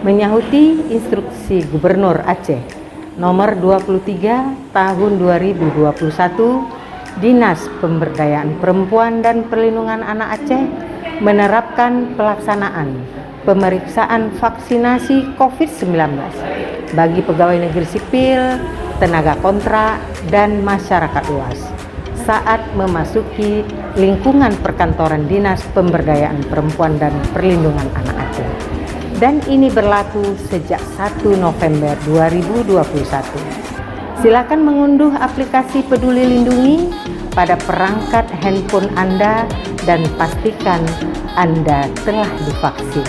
menyahuti instruksi Gubernur Aceh nomor 23 tahun 2021, Dinas Pemberdayaan Perempuan dan Perlindungan Anak Aceh menerapkan pelaksanaan pemeriksaan vaksinasi COVID-19 bagi pegawai negeri sipil, tenaga kontrak, dan masyarakat luas saat memasuki lingkungan perkantoran Dinas Pemberdayaan Perempuan dan Perlindungan Anak Aceh. Dan ini berlaku sejak 1 November 2021. Silakan mengunduh aplikasi Peduli Lindungi pada perangkat handphone Anda dan pastikan Anda telah divaksin.